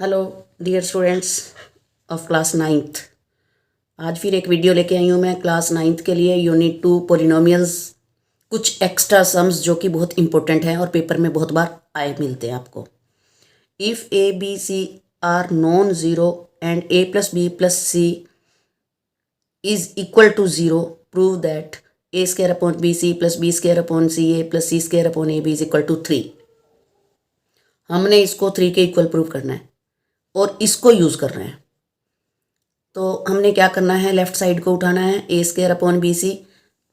Hello dear students of class ninth. आज फिर एक वीडियो लेके आई हूँ मैं क्लास नाइन्थ के लिए यूनिट 2 पोलिनोमियल्स, कुछ एक्स्ट्रा सम्स जो कि बहुत इंपॉर्टेंट हैं और पेपर में बहुत बार आए मिलते हैं आपको। If a b c are non zero and a plus b plus c is equal to zero, prove that a square upon b c plus b square upon c a plus c square upon a b is equal to 3। हमने इसको 3 के equal prove करना है और इसको use कर रहे हैं। तो हमने क्या करना है, लेफ्ट साइड को उठाना है, a square upon b c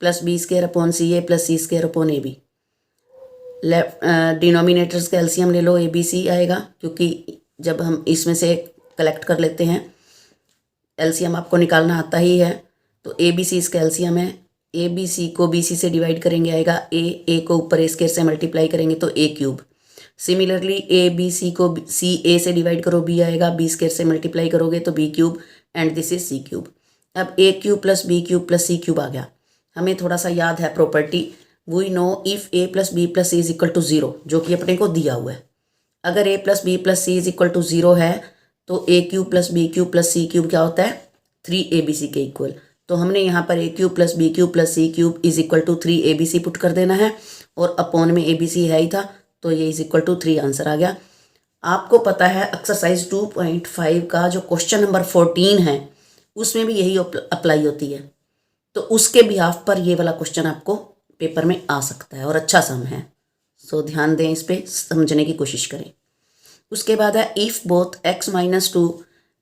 plus b square upon c a plus c square upon a b. Left denominators का एलसीएम ले लो, ए बी सी आएगा, क्योंकि जब हम इसमें से कलेक्ट कर लेते हैं एलसीएम आपको निकालना आता ही है। तो ए बी सी इसका एलसीएम है। ए बी सी को बी सी से डिवाइड करेंगे आएगा ए को ऊपर ए स्क्वायर से मल्टीप्लाई करेंगे तो a cube. Similarly a b c को सी ए से डिवाइड करो बी आएगा, बी स्क्वायर से मल्टीप्लाई करोगे तो b cube and this is c cube. अब a cube plus b cube plus c cube आ गया। हमें थोड़ा सा याद है property, we know if a plus b plus c is equal to zero, जो कि अपने को दिया हुआ है। अगर a plus b plus c is equal to zero है तो a cube plus b cube plus c cube क्या होता है, 3abc के इक्वल। तो हमने यहाँ पर a cube plus b cube plus c cube is equal to 3abc put कर देना है और अपॉन में abc है ही था तो ये इज इक्वल टू 3 आंसर आ गया। आपको पता है एक्सरसाइज 2.5 का जो क्वेश्चन नंबर 14 है उसमें भी यही अप्लाई होती है, तो उसके बिहाफ पर ये वाला क्वेश्चन आपको पेपर में आ सकता है और अच्छा सम है। सो ध्यान दें, इस पर समझने की कोशिश करें। उसके बाद है if both x minus 2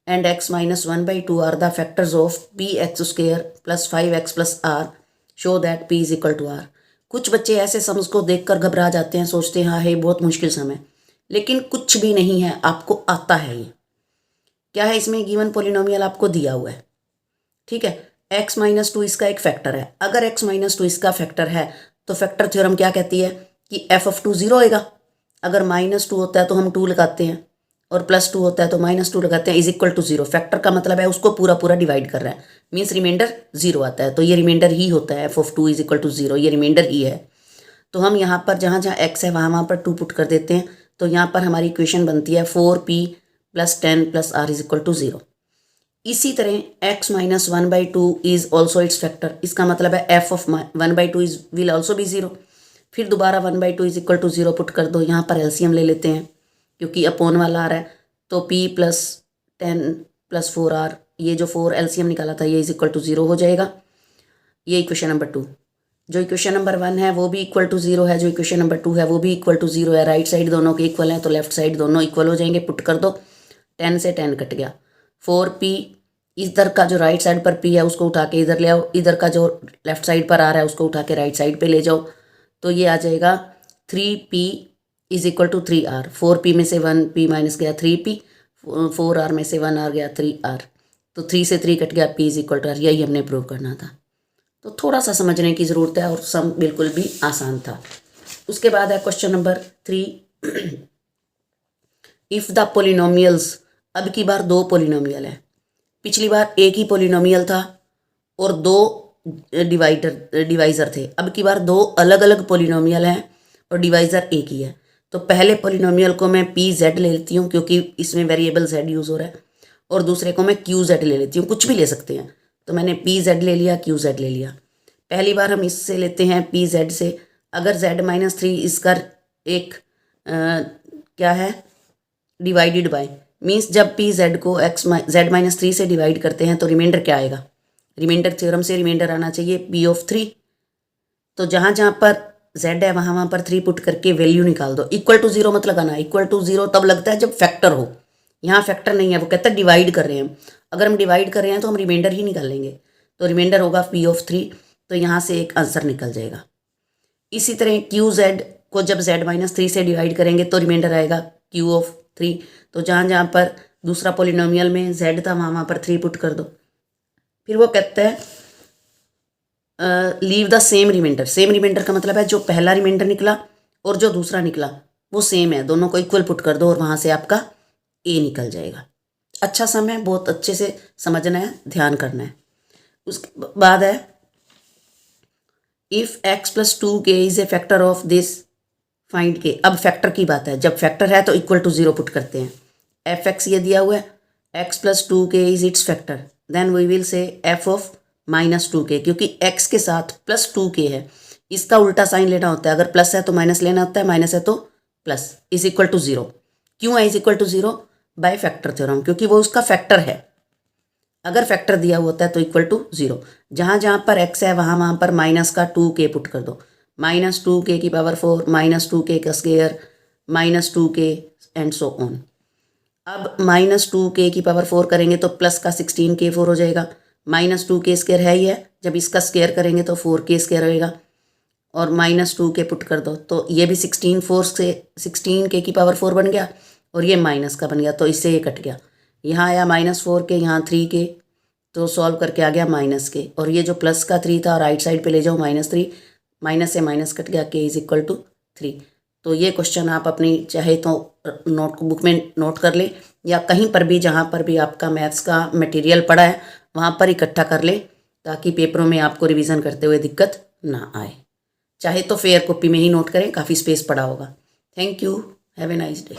and x minus 1/2 are the factors of p x square plus 5x plus r, show that p is equal to r. कुछ बच्चे ऐसे सम्स को देखकर घबरा जाते हैं, सोचते हैं हाँ है बहुत मुश्किल सम है, लेकिन कुछ भी नहीं है, आपको आता है। ये क्या है, इसमें गिवन पोलिनोमियल आपको दिया हुआ है, ठीक है। x माइनस 2 इसका एक फैक्टर है। अगर x माइनस 2 इसका फैक्टर है तो फैक्टर थ्योरम क्या कहती है कि f ऑफ 2 ज़ीरो होएगा। अगर -2 होता है तो हम 2 लगाते हैं और +2 होता है तो -2 लगाते हैं, इज इक्वल टू 0। फैक्टर का मतलब है उसको पूरा पूरा डिवाइड कर रहा है, मीन्स रिमाइंडर 0 आता है, तो ये रिमाइंडर ही होता है। f of 2 is equal to 0, ये रिमाइंडर ही है। तो हम यहाँ पर जहाँ जहाँ x है वहाँ पर 2 पुट कर देते हैं, तो यहाँ पर हमारी इक्वेशन बनती है 4p + 10 + r is equal to 0। इसी तरह x minus 1/2 is also it's factor, इसका मतलब है f of 1/2 is will also be 0। फिर दोबारा 1/2 इज इक्वल टू 0 पुट कर दो। यहाँ पर एलसीएम ले लेते हैं क्योंकि अपॉन वाला आ रहा है, तो p + 10 + 4r, ये जो 4 एलसीएम निकाला था ये इज इक्वल टू 0 हो जाएगा। ये इक्वेशन नंबर 2। जो इक्वेशन नंबर 1 है वो भी इक्वल टू 0 है, जो इक्वेशन नंबर 2 है वो भी इक्वल टू 0 है। राइट साइड दोनों के इक्वल है तो लेफ्ट साइड दोनों इक्वल हो जाएंगे, पुट कर दो। 10 से 10 कट गया। 4p, इधर का जो राइट साइड पर p है उसको उठा के इधर ले आओ, इधर का जो लेफ्ट साइड पर आ रहा है उसको उठा के राइट साइड पे ले जाओ, तो ये आ जाएगा 3p is equal to 3r। 4p में से 1p माइनस गया 3p, 4r में से 1r गया 3r, तो 3 से 3 कट गया, p is equal to r। यही हमने प्रूव करना था, तो थोड़ा सा समझने की ज़रूरत है और सम बिल्कुल भी आसान था। उसके बाद है question number 3। If the polynomials, अब की बार 2 पोलिनोमियल है, पिछली बार एक ही पोलिनोमियल था और 2 डिवाइज़र थे। अब की बार 2 अलग अलग पोलिनोमियल हैं और डिवाइज़र एक ही है। तो पहले पोलिनोमियल को मैं पी जेड ले लेती हूँ क्योंकि इसमें वेरिएबल जेड यूज़ हो रहा है, और दूसरे को मैं क्यू जेड ले लेती हूँ, कुछ भी ले सकते हैं। तो मैंने पी जेड ले लिया, क्यू जेड ले लिया। पहली बार हम इससे लेते हैं पी जेड से। अगर z-3 इसका एक क्या है, डिवाइडेड बाय, मीन्स जब पी जेड को z-3 से डिवाइड करते हैं तो रिमाइंडर क्या आएगा, रिमाइंडर थ्योरम से रिमाइंडर आना चाहिए p ऑफ 3। तो जहाँ जहाँ पर z है वहाँ पर 3 पुट करके वैल्यू निकाल दो। इक्वल टू 0 मत लगाना, इक्वल टू 0 तब लगता है जब फैक्टर हो। यहाँ फैक्टर नहीं है, वो कहता है डिवाइड कर रहे हैं। अगर हम डिवाइड कर रहे हैं तो हम रिमाइंडर ही निकालेंगे, तो रिमाइंडर होगा p ऑफ 3, तो यहाँ से एक आंसर निकल जाएगा। इसी तरह क्यू जेड को जब z-3 से डिवाइड करेंगे तो रिमाइंडर आएगा q ऑफ 3। तो जहाँ जहाँ पर दूसरा पोलिनोमियल में z था वहाँ पर 3 पुट कर दो। फिर वो कहता है leave the same remainder. Same remainder का मतलब है जो पहला रिमाइंडर निकला और जो दूसरा निकला वो सेम है, दोनों को इक्वल पुट कर दो और वहाँ से आपका a निकल जाएगा। अच्छा सम है, बहुत अच्छे से समझना है, ध्यान करना है। उसके बाद है if x + 2k is a factor of this, find के। अब फैक्टर की बात है, जब फैक्टर है तो इक्वल टू 0 पुट करते हैं। एफ एक्स ये दिया हुआ है, x plus 2k is its factor, then we will say f of -2k, क्योंकि x के साथ +2k है, इसका उल्टा साइन लेना होता है, अगर प्लस है तो माइनस लेना होता है, माइनस है तो प्लस, इज इक्वल टू 0। क्यों है is equal to 0? By factor theorem, क्योंकि वो उसका फैक्टर है। अगर फैक्टर दिया हुआ होता है तो इक्वल टू 0। जहाँ जहाँ पर x है वहाँ पर माइनस का 2k पुट कर दो, -2k की पावर 4, -2k का square, -2k and so on. अब -2k की पावर 4 करेंगे तो प्लस का 16k 4 हो जाएगा, -2k स्क्वायर है ही है, जब इसका स्क्वायर करेंगे तो 4k स्क्वायर होएगा, और -2k पुट कर दो तो ये भी 16 से 16k की पावर 4 बन गया, और ये माइनस का बन गया, तो इससे ये कट गया। यहाँ आया -4k, यहाँ 3k, तो सॉल्व करके आ गया -k, और ये जो प्लस का 3 था राइट साइड पे ले जाओ -3, माइनस से माइनस कट गया, k इज इक्वल टू 3। तो ये क्वेश्चन आप अपनी चाहे तो नोटबुक में नोट कर लें, या कहीं पर भी जहाँ पर भी आपका मैथ्स का मटेरियल पड़ा है वहाँ पर इकट्ठा कर लें, ताकि पेपरों में आपको रिवीजन करते हुए दिक्कत ना आए। चाहे तो फेयर कॉपी में ही नोट करें, काफ़ी स्पेस पड़ा होगा। Thank you, have a nice day.